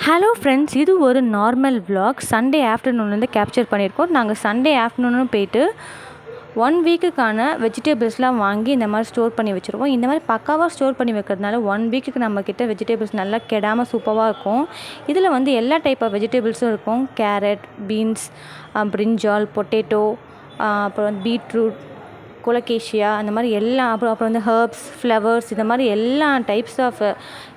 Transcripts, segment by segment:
Hello friends, இது ஒரு normal vlog. Sunday ஆஃப்டர்நூன்லேருந்து capture பண்ணியிருக்கோம். நாங்கள் சண்டே ஆஃப்டர்நூனும் போயிட்டு 1 வீக்குக்கான வெஜிடபிள்ஸ்லாம் வாங்கி இந்த மாதிரி ஸ்டோர் பண்ணி வச்சுருவோம். இந்த மாதிரி பக்காவாக ஸ்டோர் பண்ணி வைக்கிறதுனால 1 வீக்குக்கு நம்மக்கிட்ட வெஜிடபிள்ஸ் நல்லா கெடாமல் சூப்பராக இருக்கும். இதில் வந்து எல்லா டைப் ஆஃப் வெஜிடபிள்ஸும் இருக்கும். கேரட், பீன்ஸ், பிரிஞ்சால், பொட்டேட்டோ, அப்புறம் பீட்ரூட், கொலகேஷியா, அந்த மாதிரி அப்புறம் வந்து ஹர்ப்ஸ், ஃப்ளவர்ஸ், இந்த மாதிரி எல்லா டைப்ஸ் ஆஃப்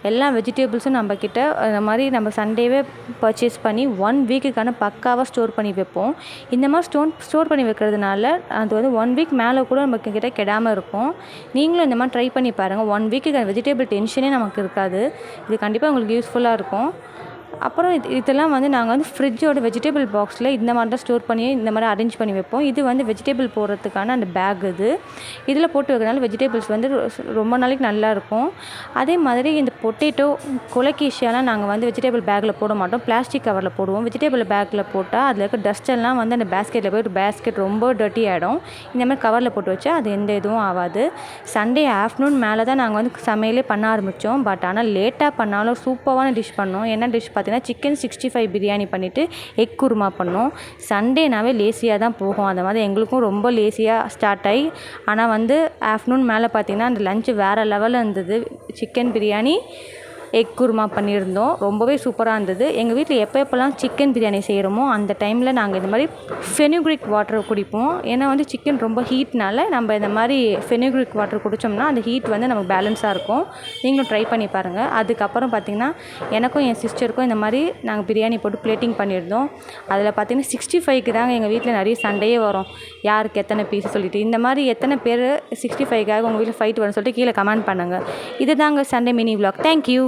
எல்லா வெஜிடபிள்ஸும் நம்மக்கிட்ட இந்த மாதிரி நம்ம சண்டேவே பர்ச்சேஸ் பண்ணி 1 வீக்குக்கான பக்காவாக ஸ்டோர் பண்ணி வைப்போம். இந்த மாதிரி ஸ்டோர் பண்ணி வைக்கிறதுனால அது வந்து 1 வீக் மேலே கூட நம்மக்கிட்ட கெடாமல் இருக்கும். நீங்களும் இந்த மாதிரி ட்ரை பண்ணி பாருங்கள். 1 வீக்குக்கான வெஜிடபிள் டென்ஷனே நமக்கு இருக்காது. இது கண்டிப்பாக உங்களுக்கு யூஸ்ஃபுல்லாக இருக்கும். அப்புறம் இதெல்லாம் வந்து நாங்கள் வந்து ஃப்ரிட்ஜோட வெஜிடபிள் பாக்ஸில் இந்த மாதிரி தான் ஸ்டோர் பண்ணி இந்த மாதிரி அரேஞ்ச் பண்ணி வைப்போம். இது வந்து வெஜிடபிள் போடுறதுக்கான அந்த பேக் இதில் போட்டு வைக்கிறதுனால வெஜிடபிள்ஸ் வந்து ரொம்ப நாளைக்கு நல்லாயிருக்கும். அதே மாதிரி இந்த பொட்டேட்டோ, கொலகேஷியாலாம் நாங்கள் வந்து வெஜிடபிள் பேக்கில் போட மாட்டோம், பிளாஸ்டிக் கவரில் போடுவோம். வெஜிடபிள் பேக்கில் போட்டால் அதில் இருக்க டஸ்ட்டெல்லாம் வந்து அந்த பேஸ்கெட்டில் போய் பேஸ்கெட் ரொம்ப டர்ட்டி ஆகிடும். இந்த மாதிரி கவரில் போட்டு வச்சா அது எந்த இதுவும் ஆகாது. சண்டே ஆஃப்டர்நூன் மேலே தான் நாங்கள் வந்து சமையலே பண்ண ஆரம்பித்தோம். பட் ஆனால் லேட்டாக பண்ணாலும் சூப்பரான டிஷ் பண்ணோம். என்ன டிஷ் பார்த்தீங்கன்னா சிக்கன் 65 பிரியாணி பண்ணிவிட்டு எக் குருமா பண்ணோம். சண்டேனாவே லேசியாக தான் போகும். அந்த மாதிரி எங்களுக்கும் ரொம்ப லேசியாக ஸ்டார்ட் ஆகி, ஆனால் வந்து ஆஃப்டர்நூன் மேலே பார்த்தீங்கன்னா அந்த லஞ்சு வேறு லெவலில் இருந்தது. சிக்கன் பிரியாணி, எக் குருமா பண்ணியிருந்தோம். ரொம்பவே சூப்பராக இருந்தது. எங்கள் வீட்டில் எப்போல்லாம் சிக்கன் பிரியாணி செய்கிறோமோ அந்த டைமில் நாங்கள் இந்த மாதிரி ஃபெனுக்ரிக் வாட்டர் குடிப்போம். ஏன்னா வந்து சிக்கன் ரொம்ப ஹீட்னால நம்ம இந்த மாதிரி ஃபெனுக்ரிக் வாட்டர் குடித்தோம்னா அந்த ஹீட் வந்து நமக்கு பேலன்ஸாக இருக்கும். நீங்களும் ட்ரை பண்ணி பாருங்கள். அதுக்கப்புறம் பார்த்திங்கன்னா எனக்கும் என் சிஸ்டருக்கும் இந்த மாதிரி நாங்கள் பிரியாணி போட்டு பிளேட்டிங் பண்ணியிருந்தோம். அதில் பார்த்திங்கன்னா 65க்கு தாங்க எங்கள் வீட்டில் நிறைய சண்டையே வரும். யாருக்கு எத்தனை பீஸ் சொல்லிவிட்டு. இந்த மாதிரி எத்தனை பேர் 65க்காக உங்கள் வீட்டில் ஃபைட் வரும்னு சொல்லிட்டு கீழே கமெண்ட் பண்ணுங்கள். இது தாங்க சண்டே மினி vlog. தேங்க்யூ.